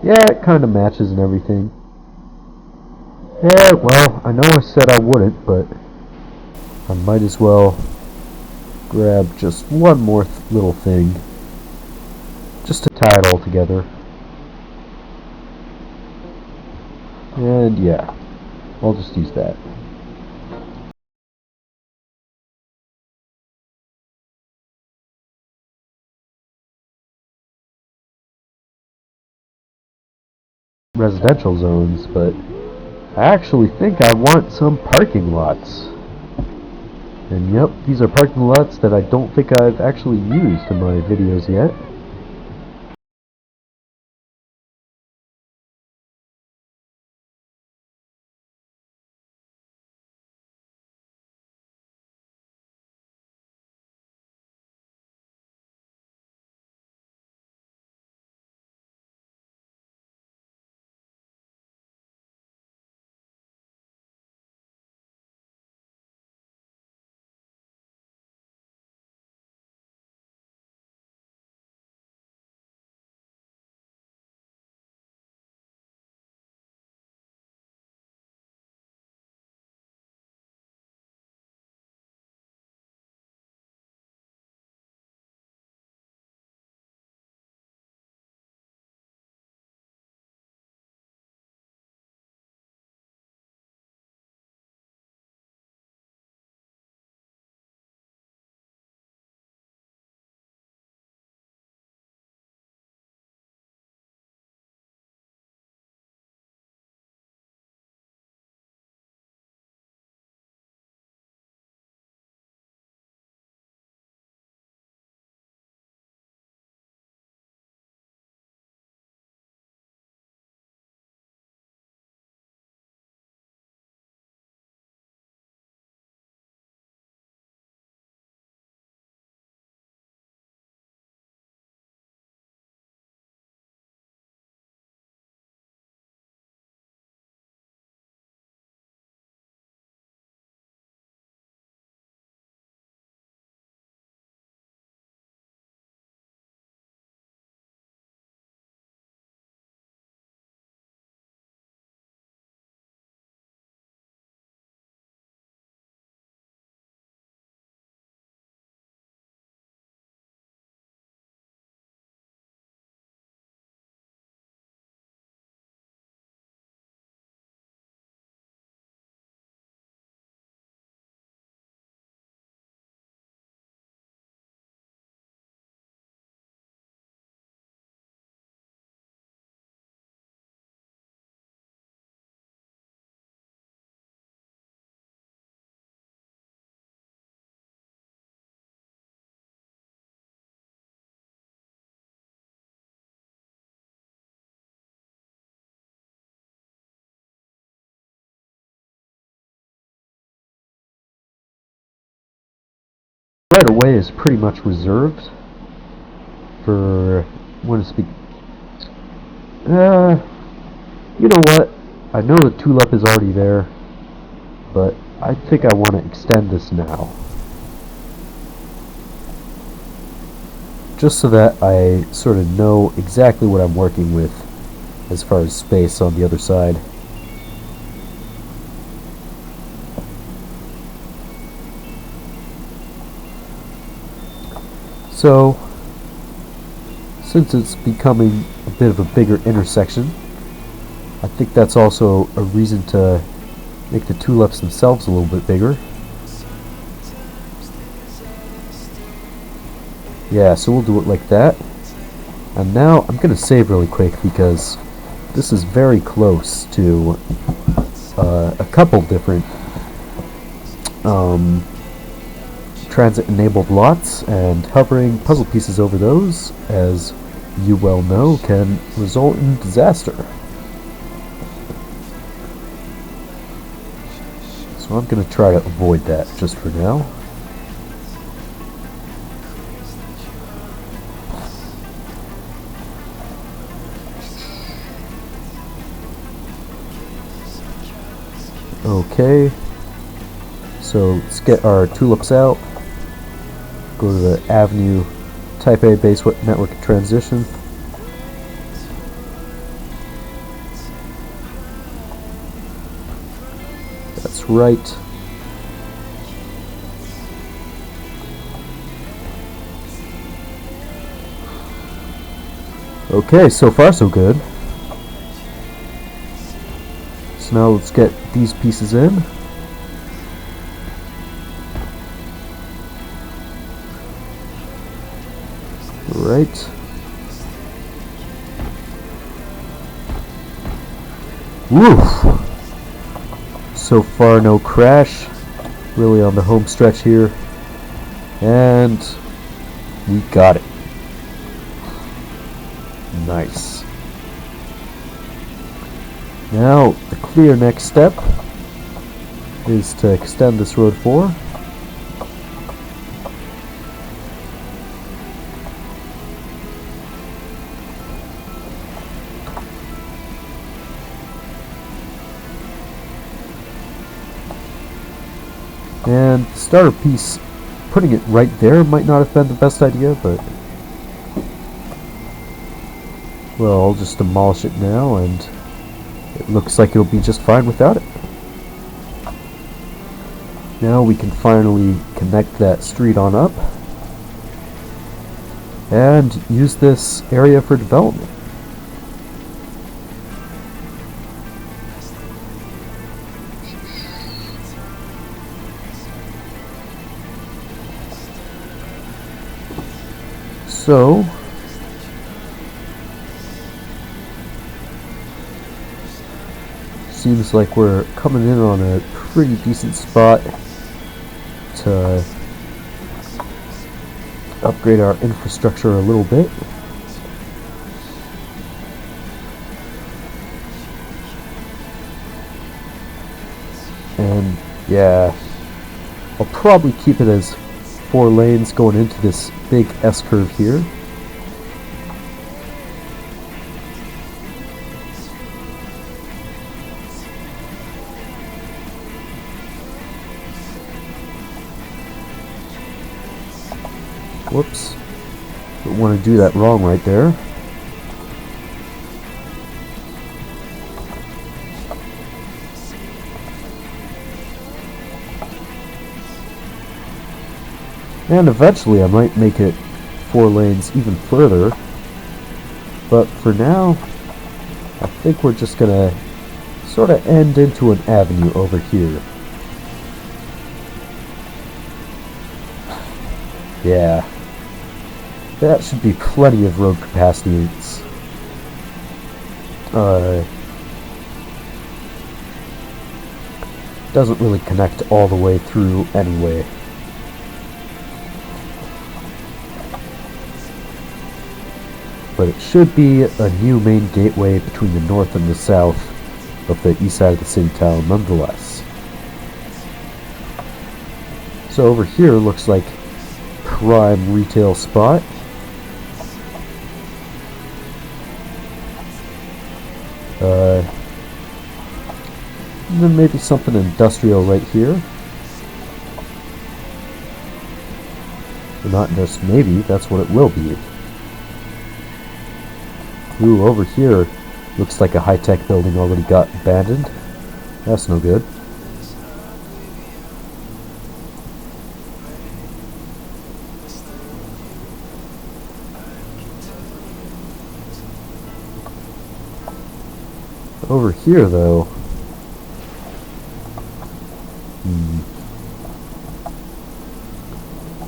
Yeah, it kind of matches and everything. Yeah, well, I know I said I wouldn't, but I might as well grab just one more little thing just to tie it all together. And yeah, I'll just use that. Residential zones, but I actually think I want some parking lots. And yep, these are parking lots that I don't think I've actually used in my videos yet. Right away is pretty much reserved for when it's uh, you know what? I know the tulip is already there, but I think I want to extend this now. Just so that I sort of know exactly what I'm working with as far as space on the other side. So, since it's becoming a bit of a bigger intersection, I think that's also a reason to make the tulips themselves a little bit bigger. Yeah, so we'll do it like that. And now I'm going to save really quick because this is very close to a couple different transit-enabled lots, and hovering puzzle pieces over those, as you well know, can result in disaster. So I'm going to try to avoid that just for now. Okay, so let's get our tulips out. Go to the Avenue Type A base network transition. right. Okay, so far so good. So now let's get these pieces in. Right. Woof! So far no crash. Really on the home stretch here. And we got it. Nice. Now the clear next step is to extend this road 4. And the starter piece, putting it right there might not have been the best idea, but well, I'll just demolish it now, and it looks like it'll be just fine without it. Now we can finally connect that street on up and use this area for development. So seems like we're coming in on a pretty decent spot to upgrade our infrastructure a little bit. And yeah, I'll probably keep it as 4 lanes going into this big S-curve here. Whoops. Don't want to do that wrong right there. And eventually I might make it 4 lanes even further. But for now, I think we're just gonna sort of end into an avenue over here. Yeah. That should be plenty of road capacity. It's doesn't really connect all the way through anyway. But it should be a new main gateway between the north and the south of the east side of the city town nonetheless. So over here looks like prime retail spot. And then maybe something industrial right here. Or not just maybe, that's what it will be. Ooh, over here looks like a high-tech building already got abandoned. That's no good. Over here, though,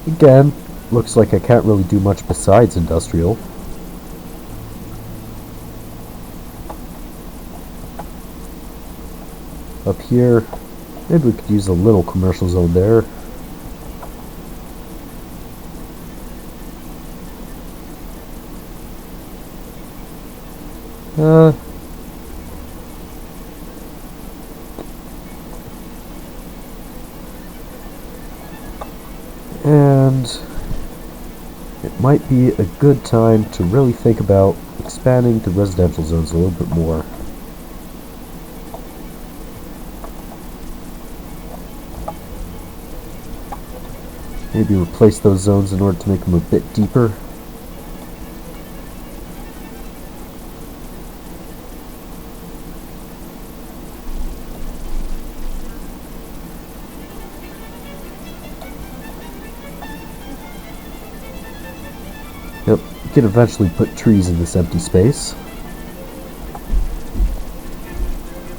again, looks like I can't really do much besides industrial. Up here, maybe we could use a little commercial zone there. And it might be a good time to really think about expanding the residential zones a little bit more. Maybe replace those zones in order to make them a bit deeper. Yep, you can eventually put trees in this empty space.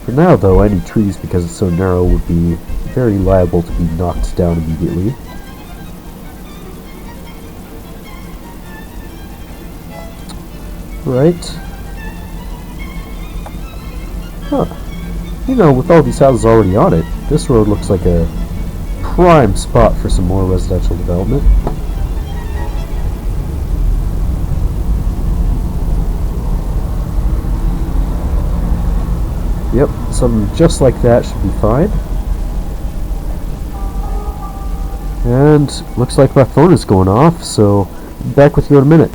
For now, though, any trees, because it's so narrow, would be very liable to be knocked down immediately. Right. Huh. You know, with all these houses already on it, this road looks like a prime spot for some more residential development. Yep, something just like that should be fine. And looks like my phone is going off, so I'll be back with you in a minute.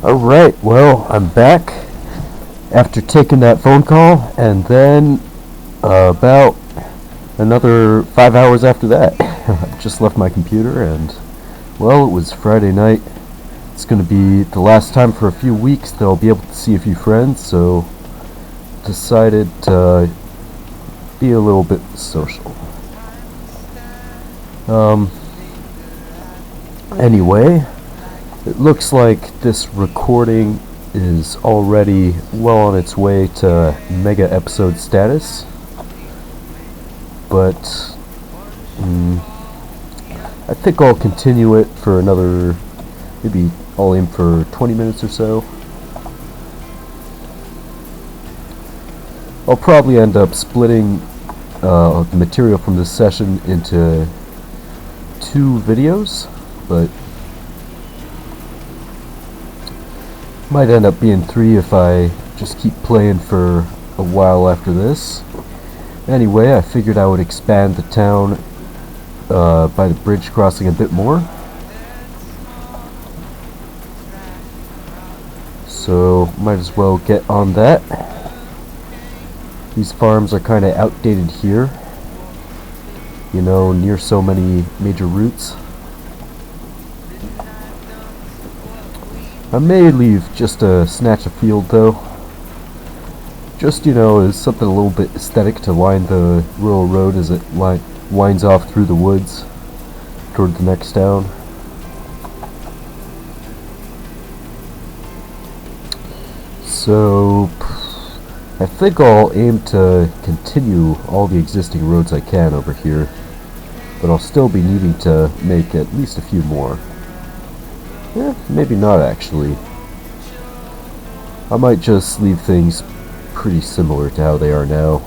Alright, well, I'm back after taking that phone call, and then about another 5 hours after that. I just left my computer, and, well, it was Friday night. It's going to be the last time for a few weeks that I'll be able to see a few friends, so decided to be a little bit social. Anyway, it looks like this recording is already well on its way to mega episode status, but I think I'll continue it for another, maybe I'll aim for 20 minutes or so. I'll probably end up splitting the material from this session into 2 videos, but might end up being 3 if I just keep playing for a while after this. Anyway, I figured I would expand the town by the bridge crossing a bit more. So, might as well get on that. These farms are kind of outdated here, you know, near so many major routes. I may leave just a snatch of field though. Just, you know, as something a little bit aesthetic to line the rural road as it winds off through the woods toward the next town. So, I think I'll aim to continue all the existing roads I can over here, but I'll still be needing to make at least a few more. Yeah, maybe not actually. I might just leave things pretty similar to how they are now.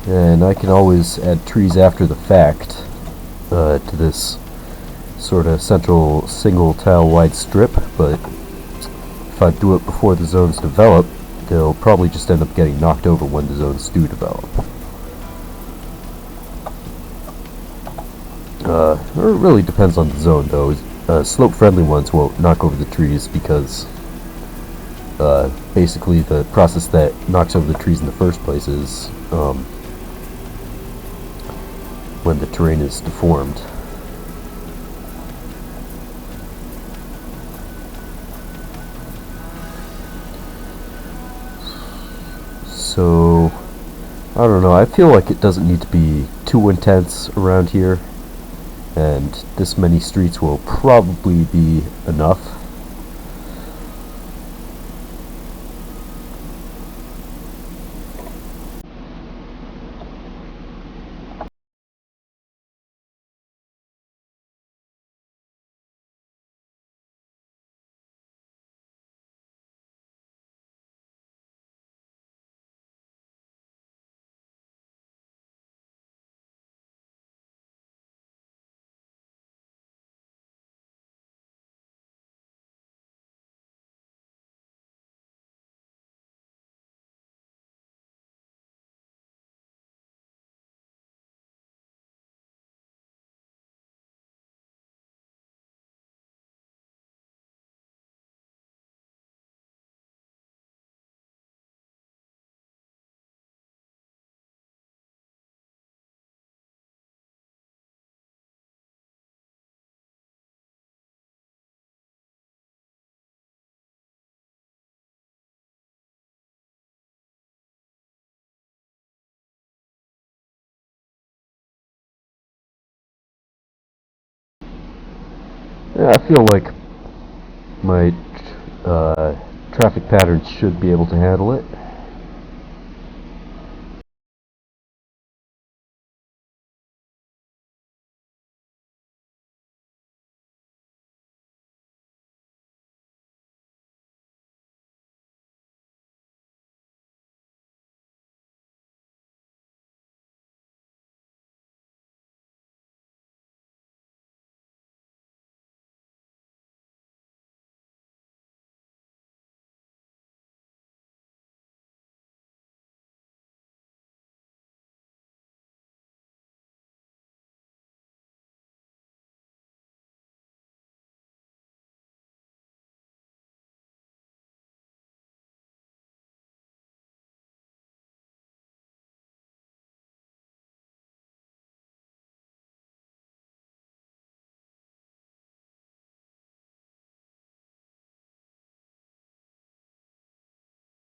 And I can always add trees after the fact to this sort of central single tile wide strip, but if I do it before the zones develop, they'll probably just end up getting knocked over when the zones do develop. It really depends on the zone though. Slope-friendly ones won't knock over the trees because basically the process that knocks over the trees in the first place is when the terrain is deformed. So, I don't know, I feel like it doesn't need to be too intense around here, and this many streets will probably be enough. Yeah, I feel like my traffic patterns should be able to handle it.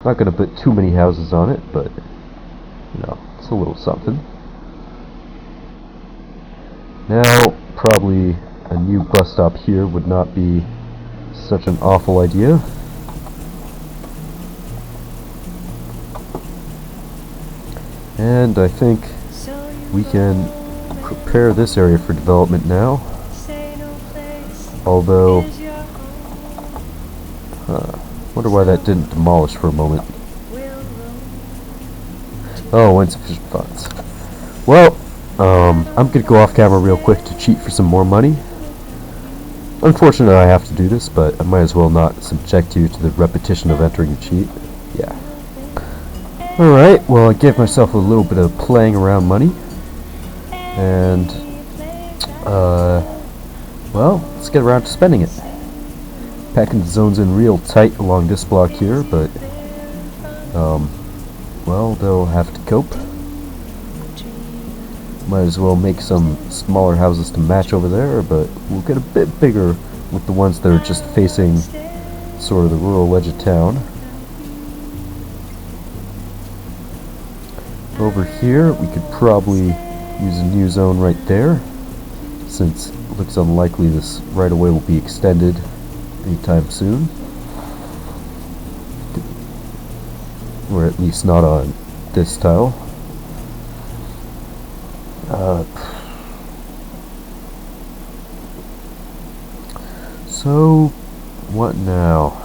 Not gonna put too many houses on it, but it's a little something. Now, probably a new bus stop here would not be such an awful idea. And I think we can prepare this area for development now. Although, wonder why that didn't demolish for a moment. Oh, insufficient funds. Well, I'm gonna go off camera real quick to cheat for some more money. Unfortunately, I have to do this, but I might as well not subject you to the repetition of entering a cheat. Yeah. Alright, well, I gave myself a little bit of playing around money. And, well, let's get around to spending it. Packing the zones in real tight along this block here, but, well, they'll have to cope. Might as well make some smaller houses to match over there, but we'll get a bit bigger with the ones that are just facing sort of the rural edge of town. Over here, we could probably use a new zone right there, since it looks unlikely this right-of-way will be extended anytime soon. Or at least not on this tile. So, what now?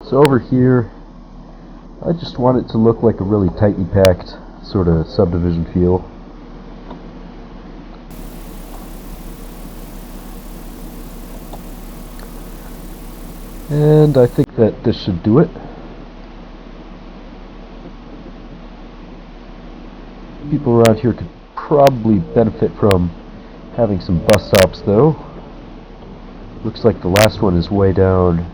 So over here, I just want it to look like a really tightly packed sort of subdivision feel. And I think that this should do it. People around here could probably benefit from having some bus stops though. Looks like the last one is way down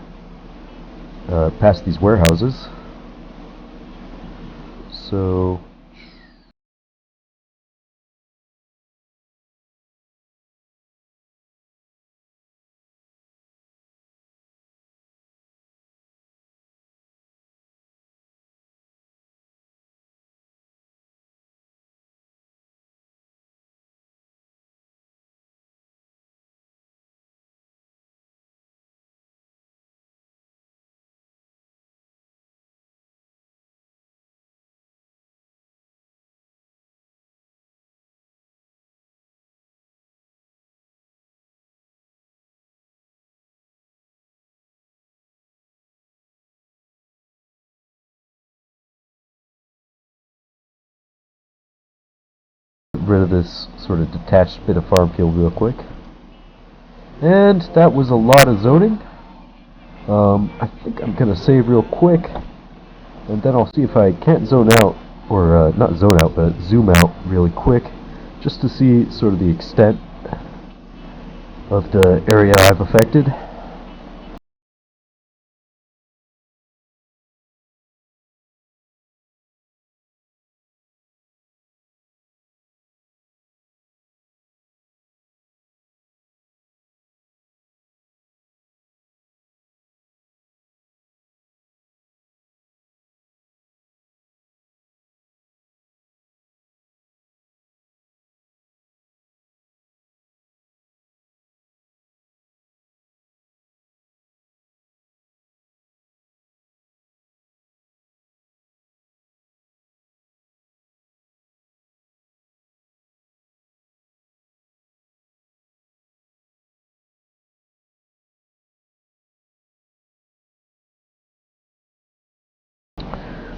past these warehouses. So get rid of this sort of detached bit of farm field real quick. And that was a lot of zoning. I think I'm going to save real quick, and then I'll see if I can't zone out, or not zone out, but zoom out really quick, just to see sort of the extent of the area I've affected.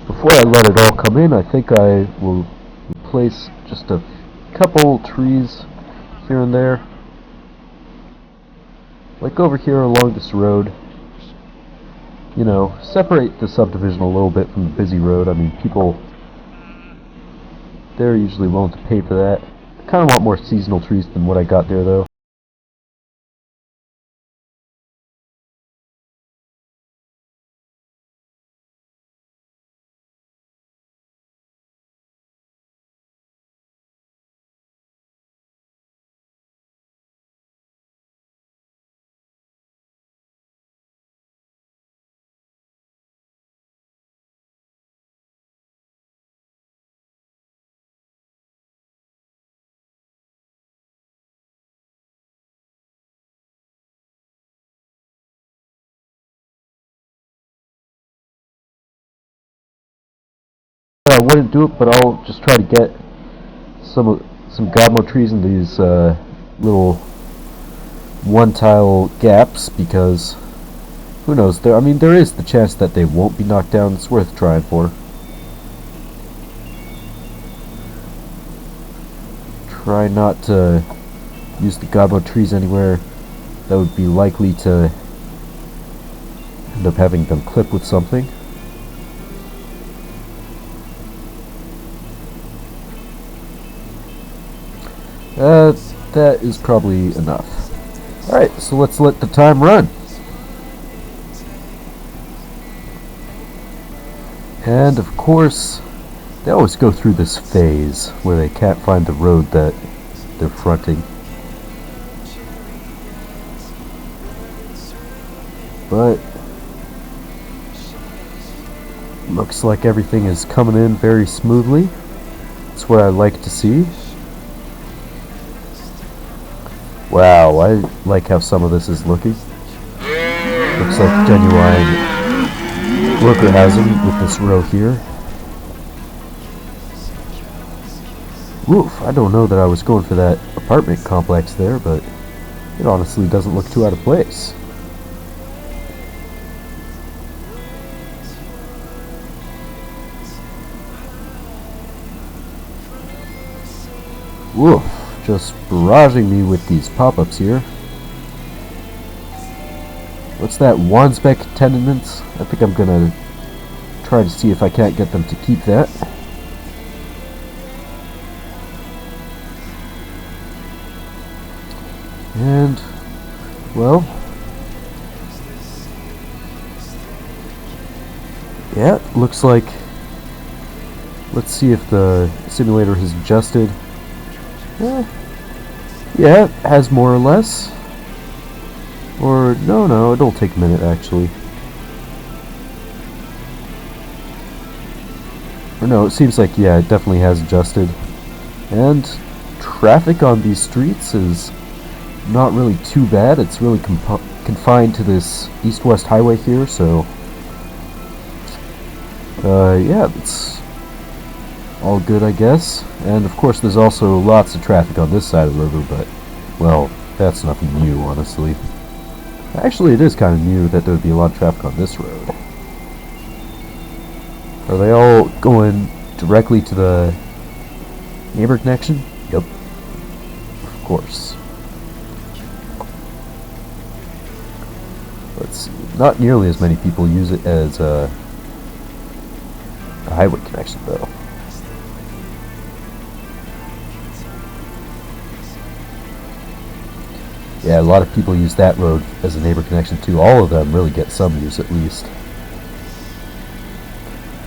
Before I let it all come in, I think I will replace just a couple trees here and there. Like over here along this road. You know, separate the subdivision a little bit from the busy road. I mean, people, they're usually willing to pay for that. I kind of want more seasonal trees than what I got there, though. I wouldn't do it, but I'll just try to get some godmo trees in these little one-tile gaps, because who knows? There, I mean, there is the chance that they won't be knocked down. It's worth trying for. Try not to use the godmo trees anywhere that would be likely to end up having them clip with something. That is probably enough. Alright, so let's let the time run. And of course, they always go through this phase where they can't find the road that they're fronting. But looks like everything is coming in very smoothly. That's what I like to see. Wow, I like how some of this is looking. Looks like genuine worker housing with this row here. Oof, I don't know that I was going for that apartment complex there, but it honestly doesn't look too out of place. Woof, just barraging me with these pop-ups here. What's that? Wandsbeck tenements? I think I'm gonna try to see if I can't get them to keep that. And, well, yeah, looks like, let's see if the simulator has adjusted. Yeah, it has more or less. Or, no, it'll take a minute actually. Or no, it seems like, yeah, it definitely has adjusted. And traffic on these streets is not really too bad. It's really confined to this east-west highway here, so yeah, it's all good, I guess. And of course there's also lots of traffic on this side of the river, but, well, that's nothing new, honestly. Actually, it is kind of new that there would be a lot of traffic on this road. Are they all going directly to the neighbor connection? Yep, of course. Let's see. Not nearly as many people use it as a highway connection, though. Yeah, a lot of people use that road as a neighbor connection too. All of them really get some use at least.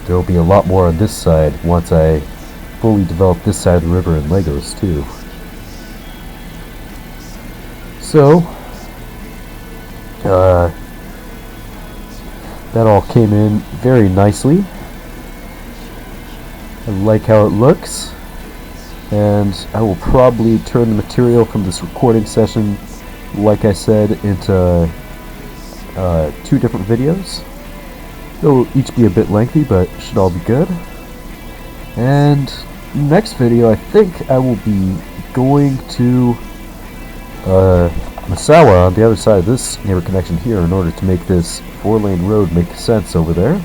There will be a lot more on this side once I fully develop this side of the river in Legos too. So, that all came in very nicely. I like how it looks, and I will probably turn the material from this recording session, like I said, into 2 different videos. They'll each be a bit lengthy, but should all be good. And next video, I think I will be going to Masawa on the other side of this neighbor connection here in order to make this 4-lane road make sense over there.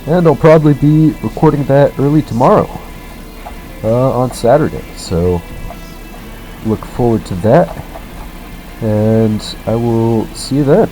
And I'll probably be recording that early tomorrow on Saturday, so look forward to that, and I will see you then.